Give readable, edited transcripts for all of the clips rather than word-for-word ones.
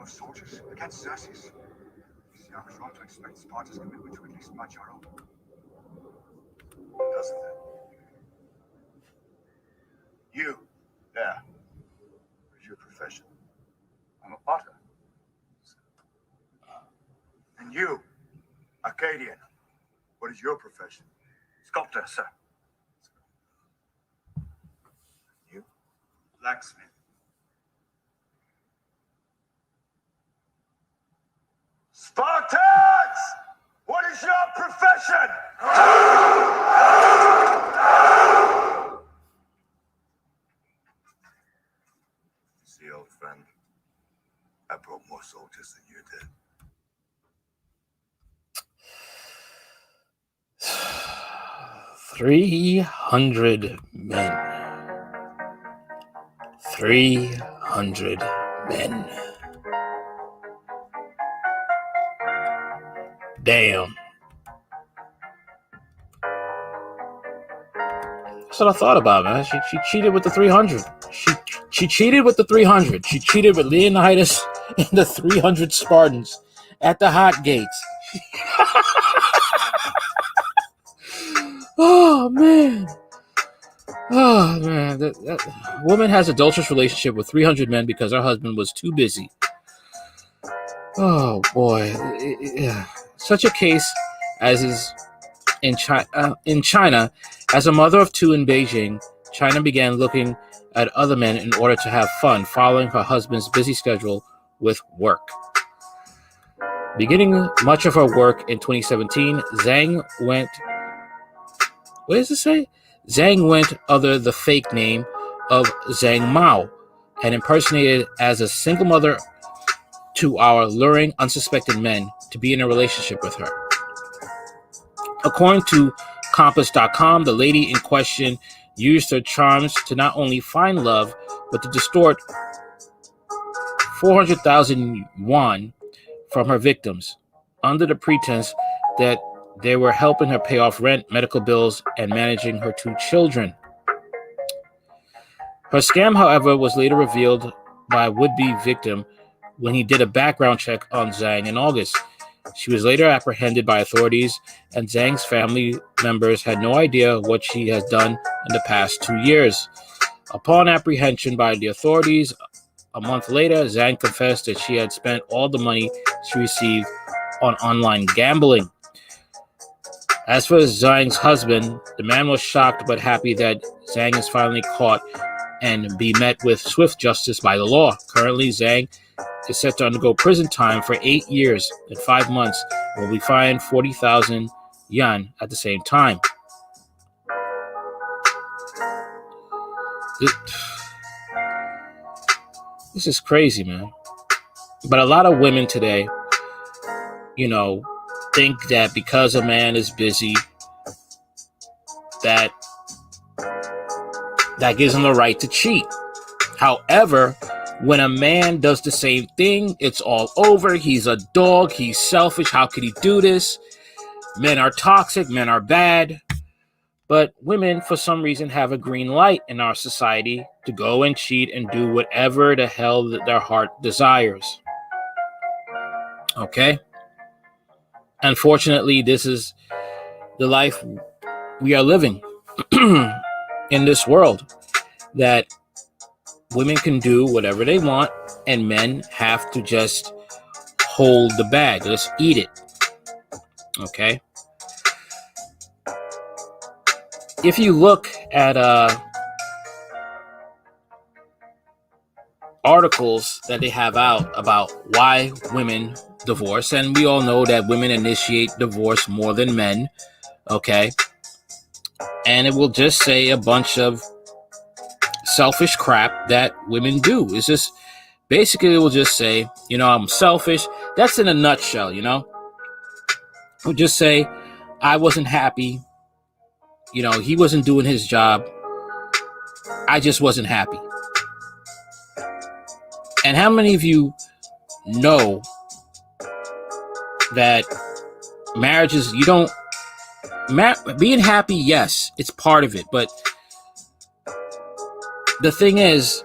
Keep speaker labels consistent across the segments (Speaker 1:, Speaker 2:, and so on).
Speaker 1: of soldiers against Xerxes. You see, I was wrong to expect Sparta's commitment to at least match our own. Doesn't it? You, there. What is your profession? I'm a potter. And you, Arcadian, what is your profession?
Speaker 2: Sculptor, sir.
Speaker 1: You?
Speaker 2: Blacksmith.
Speaker 1: Spartans! What is your profession? See, old friend, I brought more soldiers than you did.
Speaker 3: 300 men. 300 men. Damn. That's what I thought about, man. She cheated with the 300. She cheated with the 300. She cheated with Leonidas and the 300 Spartans at the hot gates. Oh man. That woman has adulterous relationship with 300 men because her husband was too busy. Oh boy. Such a case as is in China, as a mother of two in Beijing, China began looking at other men in order to have fun, following her husband's busy schedule with work. Beginning much of her work in 2017, Zhang went under the fake name of Zhang Mao and impersonated as a single mother to our luring unsuspecting men to be in a relationship with her. According to Compass.com, the lady in question used her charms to not only find love, but to distort 400,000 yuan from her victims under the pretense that they were helping her pay off rent, medical bills, and managing her two children. Her scam, however, was later revealed by a would-be victim when he did a background check on Zhang in August. She was later apprehended by authorities, and Zhang's family members had no idea what she has done in the past 2 years. Upon apprehension by the authorities, a month later, Zhang confessed that she had spent all the money she received on online gambling. As for Zhang's husband, the man was shocked but happy that Zhang is finally caught and be met with swift justice by the law. Currently, Zhang is set to undergo prison time for 8 years and 5 months and will be fined 40,000 yuan at the same time. This is crazy, man. But a lot of women today, think that because a man is busy, that gives him the right to cheat. However, when a man does the same thing, it's all over. He's a dog. He's selfish. How could he do this? Men are toxic. Men are bad. But women, for some reason, have a green light in our society to go and cheat and do whatever the hell that their heart desires. Okay? Unfortunately, this is the life we are living in this world, that women can do whatever they want and men have to just hold the bag. Just eat it. Okay? If you look at articles that they have out about why women divorce, and we all know that women initiate divorce more than men, okay? And it will just say a bunch of selfish crap that women do. It's just, basically it will just say, I'm selfish. That's in a nutshell, It will just say, I wasn't happy. He wasn't doing his job. I just wasn't happy. And how many of you know that marriages, being happy, yes, it's part of it. But the thing is,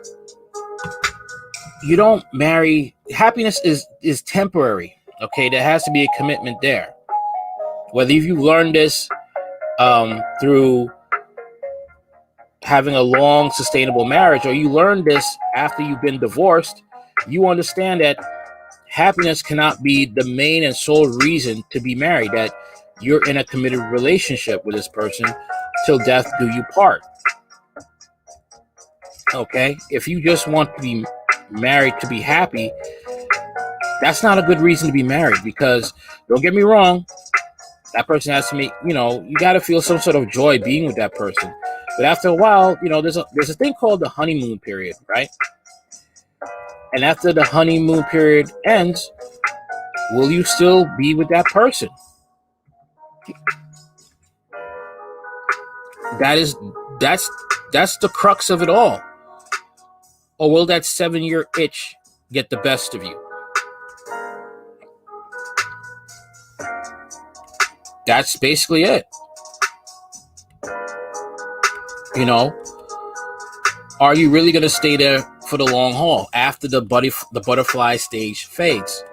Speaker 3: you don't marry. Happiness is temporary. Okay, there has to be a commitment there. Whether you learned this through having a long, sustainable marriage, or you learned this after you've been divorced, you understand that happiness cannot be the main and sole reason to be married, that you're in a committed relationship with this person till death do you part. Okay? If you just want to be married to be happy, that's not a good reason to be married, because don't get me wrong, that person has to make, you got to feel some sort of joy being with that person. But after a while, there's a thing called the honeymoon period, right? And after the honeymoon period ends, will you still be with that person? That's the crux of it all. Or will that 7-year itch get the best of you? That's basically it. Are you really going to stay there for the long haul after the butterfly stage fades?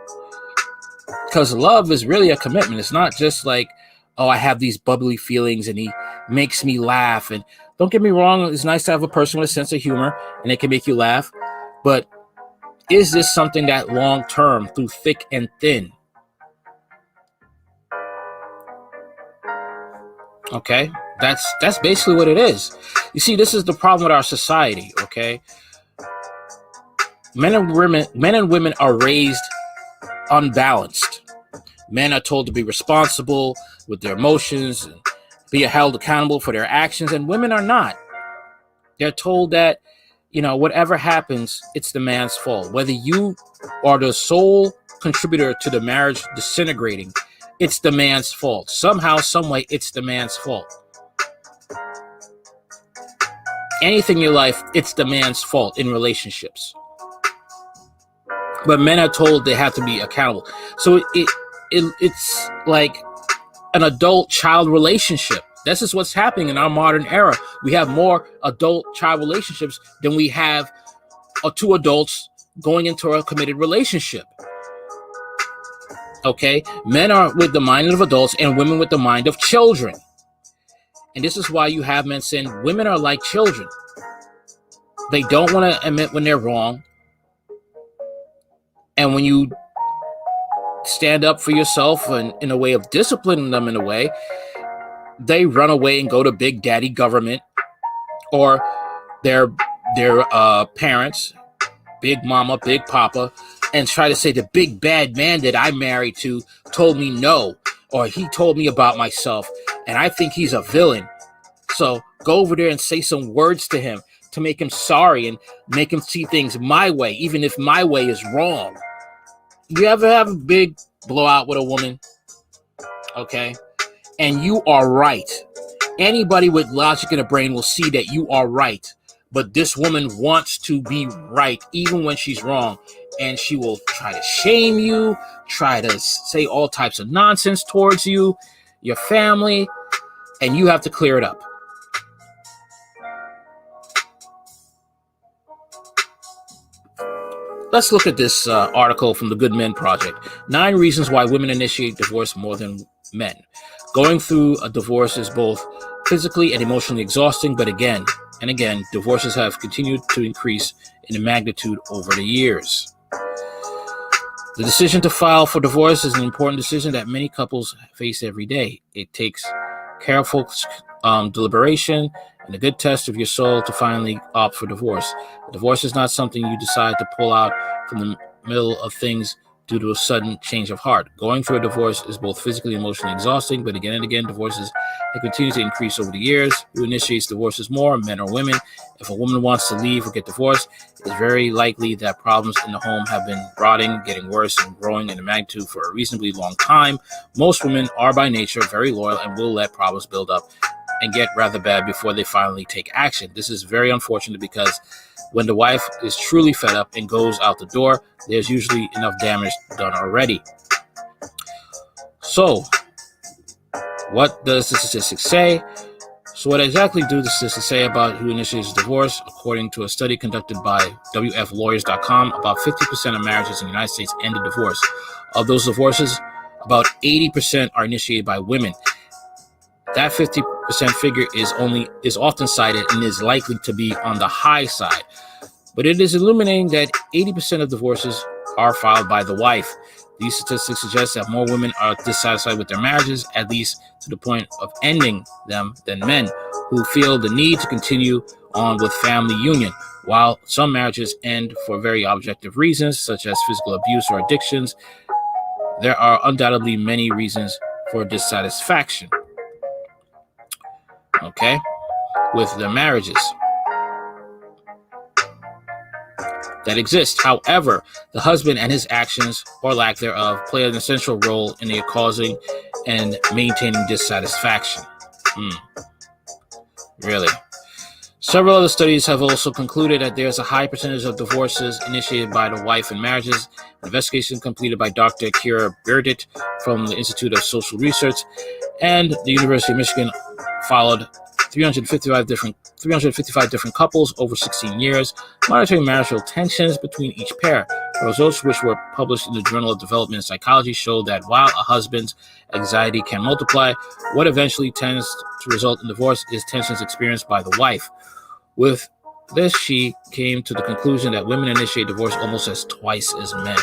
Speaker 3: Because love is really a commitment. It's not just like, oh, I have these bubbly feelings and he makes me laugh. And don't get me wrong, it's nice to have a person with a sense of humor and it can make you laugh. But is this something that long term, through thick and thin? Okay, that's basically what it is. You see, this is the problem with our society. Okay, men and women are raised unbalanced. Men are told to be responsible with their emotions and be held accountable for their actions, and women are not. They're told that, whatever happens, it's the man's fault. Whether you are the sole contributor to the marriage disintegrating, it's the man's fault. Somehow, some way, it's the man's fault. Anything in your life, it's the man's fault in relationships. But men are told they have to be accountable. So it's like an adult-child relationship. This is what's happening in our modern era. We have more adult-child relationships than we have two adults going into a committed relationship. Okay, men are with the mind of adults and women with the mind of children. And this is why you have men saying women are like children. They don't want to admit when they're wrong. And when you stand up for yourself and in a way of disciplining them in a way, they run away and go to Big Daddy government or their parents, Big Mama, Big Papa, and try to say the big bad man that I married to told me no, or he told me about myself, and I think he's a villain. So go over there and say some words to him to make him sorry and make him see things my way, even if my way is wrong. You ever have a big blowout with a woman? Okay. And you are right. Anybody with logic in a brain will see that you are right. But this woman wants to be right even when she's wrong. And she will try to shame you, try to say all types of nonsense towards you, your family, and you have to clear it up. Let's look at this article from the Good Men Project. 9 reasons why women initiate divorce more than men. Going through a divorce is both physically and emotionally exhausting, but again and again, divorces have continued to increase in magnitude over the years. The decision to file for divorce is an important decision that many couples face every day. It takes careful deliberation and a good test of your soul to finally opt for divorce. Divorce is not something you decide to pull out from the middle of things due to a sudden change of heart. Going through a divorce is both physically and emotionally exhausting, but again and again, divorces have continued to increase over the years. Who initiates divorces more, men or women? If a woman wants to leave or get divorced, it's very likely that problems in the home have been rotting, getting worse, and growing in magnitude for a reasonably long time. Most women are by nature very loyal and will let problems build up and get rather bad before they finally take action. This is very unfortunate because when the wife is truly fed up and goes out the door, there's usually enough damage done already. So, what does the statistics say? So what exactly do the statistics say about who initiates divorce? According to a study conducted by WFLawyers.com, about 50% of marriages in the United States end in divorce. Of those divorces, about 80% are initiated by women. That 50% figure is often cited and is likely to be on the high side. But it is illuminating that 80% of divorces are filed by the wife. These statistics suggest that more women are dissatisfied with their marriages, at least to the point of ending them, than men who feel the need to continue on with family union. While some marriages end for very objective reasons, such as physical abuse or addictions, there are undoubtedly many reasons for dissatisfaction, okay, with their marriages that exist. However, the husband and his actions or lack thereof play an essential role in the causing and maintaining dissatisfaction. Really. Several other studies have also concluded that there's a high percentage of divorces initiated by the wife in marriages. An investigation completed by Dr. Kira Burdett from the Institute of Social Research and the University of Michigan followed 355 different couples over 16 years, monitoring marital tensions between each pair. The results, which were published in the Journal of Development and Psychology, showed that while a husband's anxiety can multiply, what eventually tends to result in divorce is tensions experienced by the wife. With this, she came to the conclusion that women initiate divorce almost as twice as men.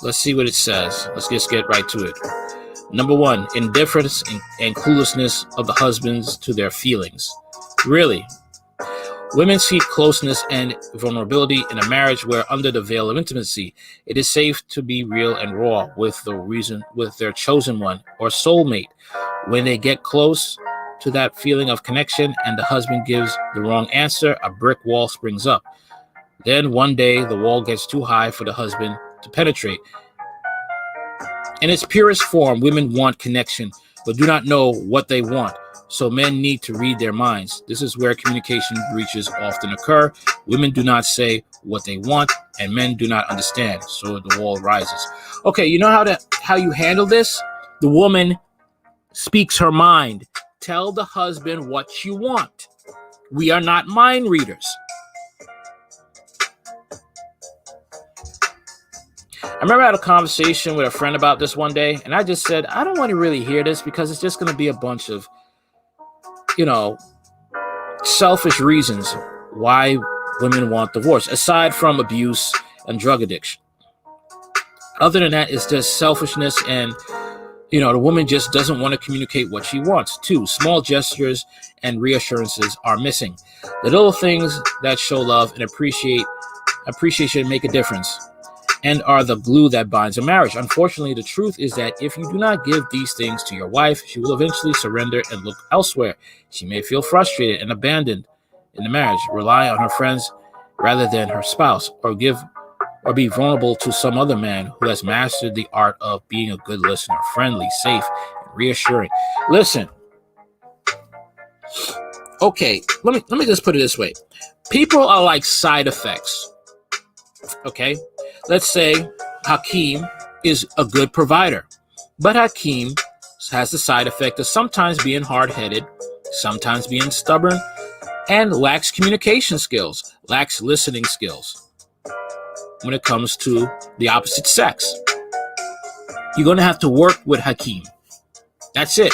Speaker 3: Let's see what it says. Let's just get right to it. Number 1, indifference and cluelessness of the husbands to their feelings. Really, women seek closeness and vulnerability in a marriage where, under the veil of intimacy, it is safe to be real and raw with their chosen one or soulmate. When they get close to that feeling of connection and the husband gives the wrong answer, a brick wall springs up. Then one day the wall gets too high for the husband to penetrate. In its purest form, women want connection, but do not know what they want. So men need to read their minds. This is where communication breaches often occur. Women do not say what they want, and men do not understand. So the wall rises. Okay, you know how you handle this? The woman speaks her mind. Tell the husband what you want. We are not mind readers. I remember I had a conversation with a friend about this one day, and I just said, I don't want to really hear this because it's just going to be a bunch of, selfish reasons why women want divorce, aside from abuse and drug addiction. Other than that, it's just selfishness and, the woman just doesn't want to communicate what she wants. 2, small gestures and reassurances are missing. The little things that show love and appreciation make a difference and are the glue that binds a marriage. Unfortunately, the truth is that if you do not give these things to your wife, she will eventually surrender and look elsewhere. She may feel frustrated and abandoned in the marriage, rely on her friends rather than her spouse, or be vulnerable to some other man who has mastered the art of being a good listener, friendly, safe, and reassuring. Listen. Okay, let me just put it this way. People are like side effects. Okay? Let's say Hakeem is a good provider, but Hakeem has the side effect of sometimes being hard-headed, sometimes being stubborn, and lacks communication skills, lacks listening skills when it comes to the opposite sex. You're going to have to work with Hakeem. That's it.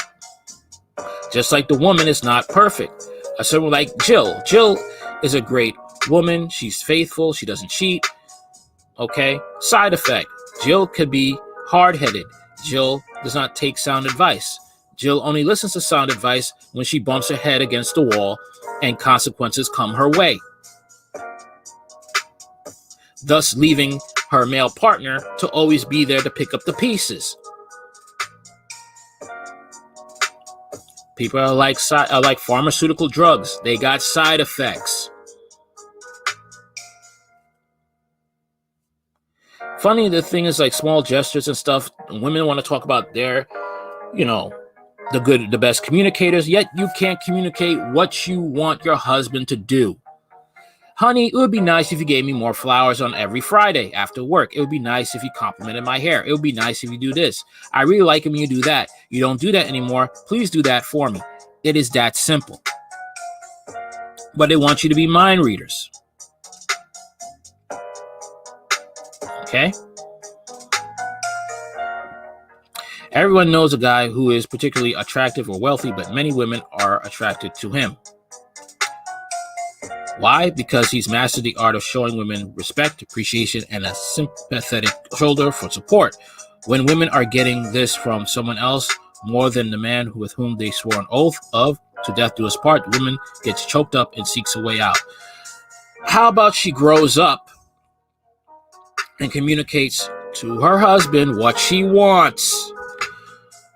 Speaker 3: Just like the woman is not perfect. Someone like Jill. Jill is a great woman. She's faithful. She doesn't cheat. Okay? Side effect. Jill could be hard-headed. Jill does not take sound advice. Jill only listens to sound advice when she bumps her head against the wall and consequences come her way, thus leaving her male partner to always be there to pick up the pieces. People are like pharmaceutical drugs. They got side effects. Funny, the thing is, like small gestures and stuff, women want to talk about their, the best communicators, yet you can't communicate what you want your husband to do. Honey, it would be nice if you gave me more flowers on every Friday after work. It would be nice if you complimented my hair. It would be nice if you do this. I really like it when you do that. You don't do that anymore. Please do that for me. It is that simple. But they want you to be mind readers. Okay? Everyone knows a guy who is particularly attractive or wealthy, but many women are attracted to him. Why? Because he's mastered the art of showing women respect, appreciation, and a sympathetic shoulder for support. When women are getting this from someone else more than the man with whom they swore an oath of to death do us part, the woman gets choked up and seeks a way out. How about she grows up and communicates to her husband what she wants?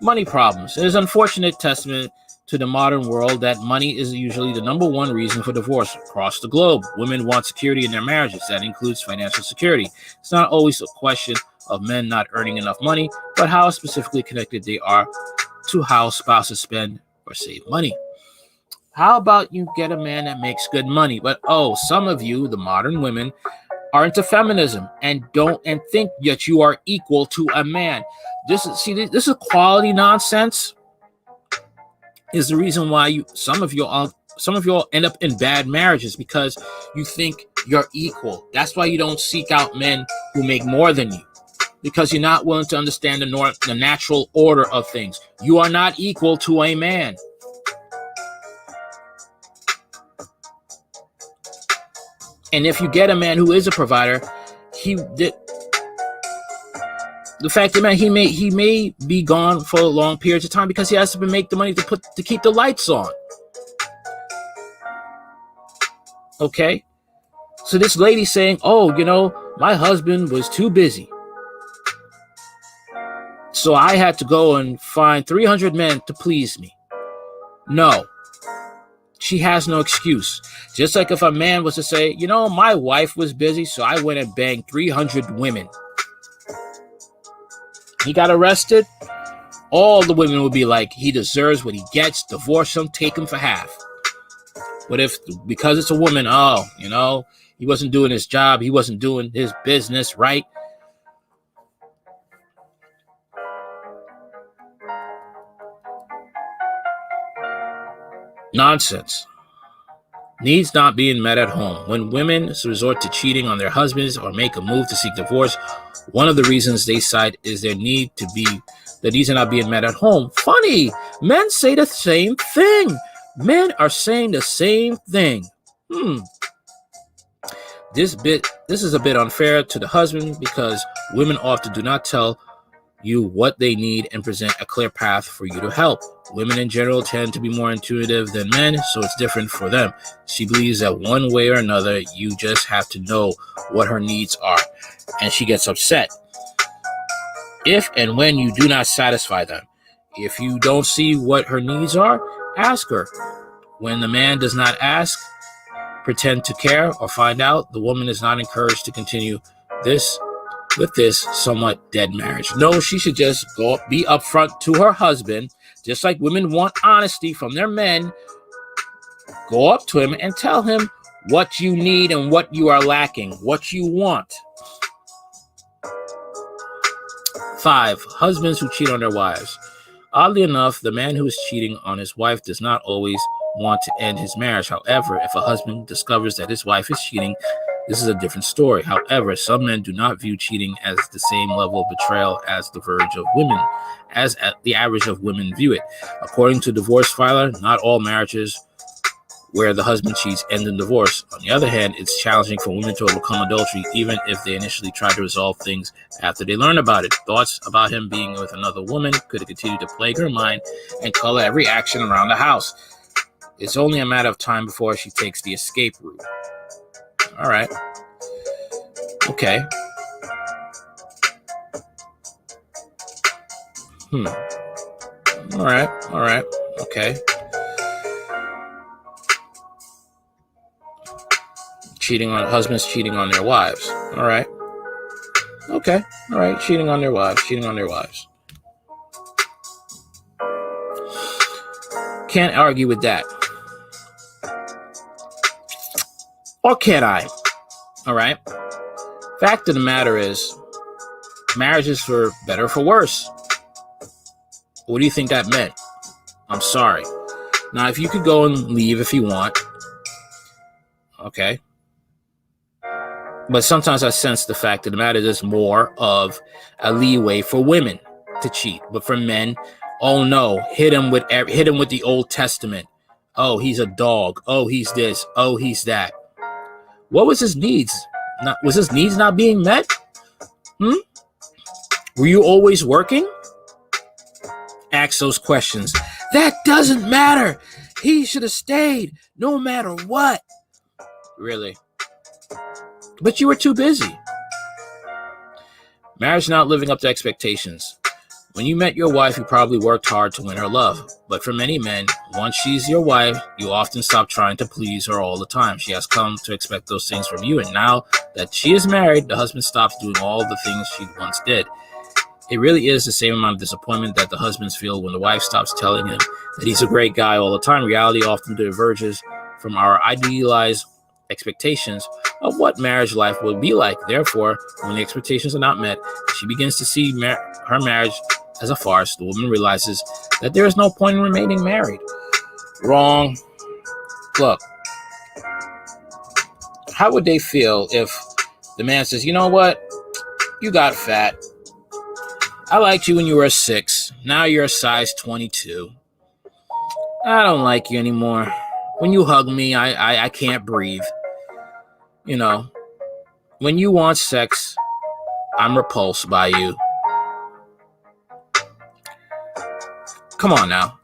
Speaker 3: Money problems. It is an unfortunate testament to the modern world that money is usually the number one reason for divorce across the globe. Women want security in their marriages. That includes financial security. It's not always a question of men not earning enough money, but how specifically connected they are to how spouses spend or save money. How about you get a man that makes good money? But some of you, the modern women, are into feminism and think that you are equal to a man. This is quality nonsense. Is the reason why some of you all end up in bad marriages, because you think you're equal. That's why you don't seek out men who make more than you, because you're not willing to understand the natural order of things. You are not equal to a man. And if you get a man who is a provider, the fact that, man, he may be gone for long periods of time because he has to make the money to keep the lights on. Okay? So this lady saying, my husband was too busy, so I had to go and find 300 men to please me. No. She has no excuse. Just like if a man was to say, my wife was busy, so I went and banged 300 women. He got arrested. All the women would be like, he deserves what he gets. Divorce him, take him for half. But if, because it's a woman, he wasn't doing his job, he wasn't doing his business right. Nonsense. Needs not being met at home. When women resort to cheating on their husbands or make a move to seek divorce, one of the reasons they cite is the needs are not being met at home. Funny, men say the same thing. Men are saying the same thing. This is a bit unfair to the husband, because women often do not tell you what they need and present a clear path for you to help. Women in general tend to be more intuitive than men, so it's different for them. She believes that one way or another, you just have to know what her needs are, and she gets upset if and when you do not satisfy them. If you don't see what her needs are, ask her. When the man does not ask, pretend to care, or find out, the woman is not encouraged to continue with this somewhat dead marriage. No, she should just be upfront to her husband, just like women want honesty from their men. Go up to him and tell him what you need and what you are lacking, what you want. 5. Husbands who cheat on their wives. Oddly enough, the man who is cheating on his wife does not always want to end his marriage. However, if a husband discovers that his wife is cheating, this is a different story. However, some men do not view cheating as the same level of betrayal as the average of women view it. According to Divorce Filer, not all marriages where the husband cheats end in divorce. On the other hand, it's challenging for women to overcome adultery, even if they initially try to resolve things after they learn about it. Thoughts about him being with another woman could continue to plague her mind and color every action around the house. It's only a matter of time before she takes the escape route. All right. Okay. All right. Okay. Husbands cheating on their wives. All right. Okay. All right. Cheating on their wives. Can't argue with that. Or can I? All right. Fact of the matter is, marriage is for better or for worse. What do you think that meant? I'm sorry. Now, if you could go and leave if you want, okay. But sometimes I sense the fact of the matter is more of a leeway for women to cheat. But for men, oh no, hit him with the Old Testament. Oh, he's a dog. Oh, he's this. Oh, he's that. What was his needs? Was his needs not being met? Were you always working? Ask those questions. That doesn't matter. He should have stayed no matter what. Really? But you were too busy. Marriage not living up to expectations. When you met your wife, you probably worked hard to win her love. But for many men, once she's your wife, you often stop trying to please her all the time. She has come to expect those things from you. And now that she is married, the husband stops doing all the things she once did. It really is the same amount of disappointment that the husbands feel when the wife stops telling him that he's a great guy all the time. Reality often diverges from our idealized expectations of what marriage life will be like. Therefore, when the expectations are not met, she begins to see her marriage as a farce. The woman realizes that there is no point in remaining married. Wrong. Look, how would they feel if the man says, you know what? You got fat. I liked you when you were a 6. Now you're a size 22. I don't like you anymore. When you hug me, I can't breathe. You know, when you want sex, I'm repulsed by you. Come on now.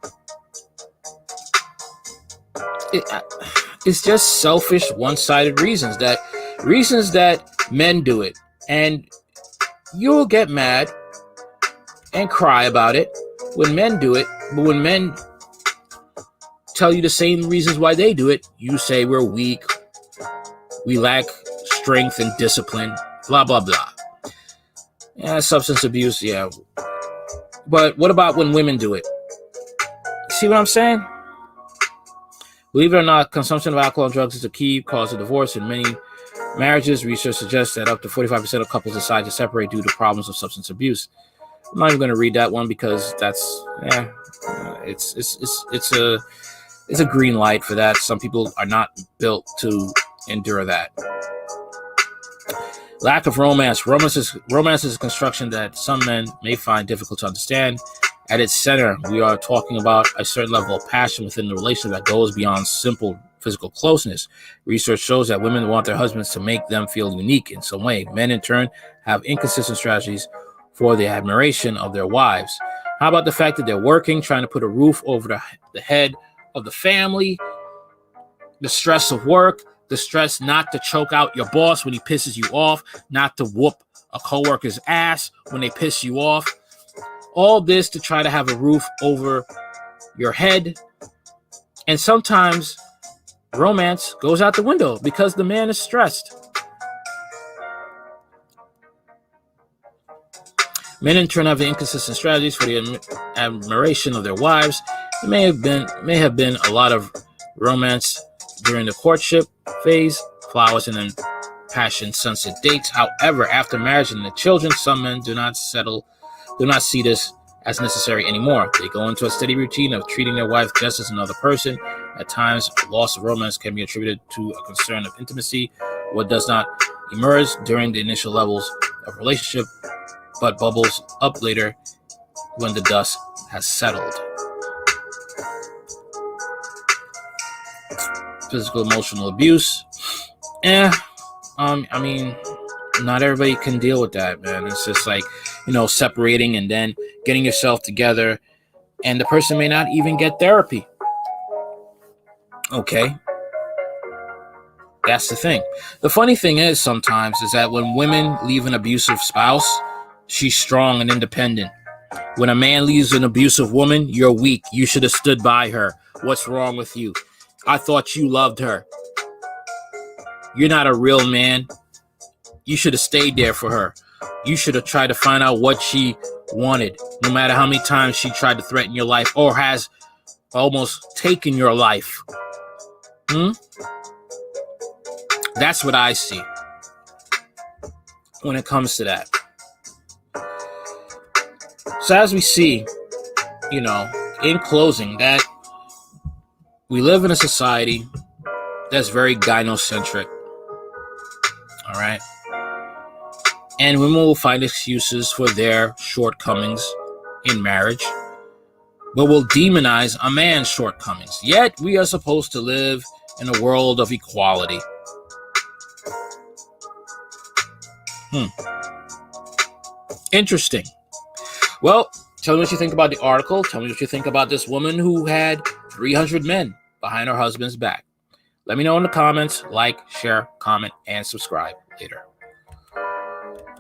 Speaker 3: It's just selfish, one-sided reasons that men do it. And you'll get mad and cry about it when men do it. But when men tell you the same reasons why they do it, you say we're weak, we lack strength and discipline, blah, blah, blah. Yeah, substance abuse, yeah. But what about when women do it? See what I'm saying? Believe it or not, consumption of alcohol and drugs is a key cause of divorce in many marriages. Research suggests that up to 45% of couples decide to separate due to problems of substance abuse. I'm not even going to read that one because it's a green light for that. Some people are not built to endure that. Lack of romance. Romance is a construction that some men may find difficult to understand. At its center, we are talking about a certain level of passion within the relationship that goes beyond simple physical closeness. Research shows that women want their husbands to make them feel unique in some way. Men, in turn, have inconsistent strategies for the admiration of their wives. How about the fact that they're working, trying to put a roof over the head of the family, the stress of work, the stress not to choke out your boss when he pisses you off, not to whoop a coworker's ass when they piss you off. All this to try to have a roof over your head. And sometimes romance goes out the window because the man is stressed. Men in turn have inconsistent strategies for the admiration of their wives. There may have been a lot of romance during the courtship phase, flowers and passion sunset dates. However, after marriage and the children, some men do not see this as necessary anymore. They go into a steady routine of treating their wife just as another person. At times, loss of romance can be attributed to a concern of intimacy, what does not emerge during the initial levels of relationship, but bubbles up later when the dust has settled. Physical, emotional abuse. I mean, not everybody can deal with that, man. It's just like, separating and then getting yourself together, and the person may not even get therapy. Okay. That's the thing. The funny thing is sometimes is that when women leave an abusive spouse, she's strong and independent. When a man leaves an abusive woman, you're weak. You should have stood by her. What's wrong with you? I thought you loved her. You're not a real man. You should have stayed there for her. You should have tried to find out what she wanted, no matter how many times she tried to threaten your life or has almost taken your life. That's what I see when it comes to that. So as we see, in closing, that we live in a society that's very gynocentric. All right. And women will find excuses for their shortcomings in marriage, but will demonize a man's shortcomings. Yet we are supposed to live in a world of equality. Interesting. Well, tell me what you think about the article. Tell me what you think about this woman who had 300 men behind her husband's back. Let me know in the comments. Like, share, comment, and subscribe. Later.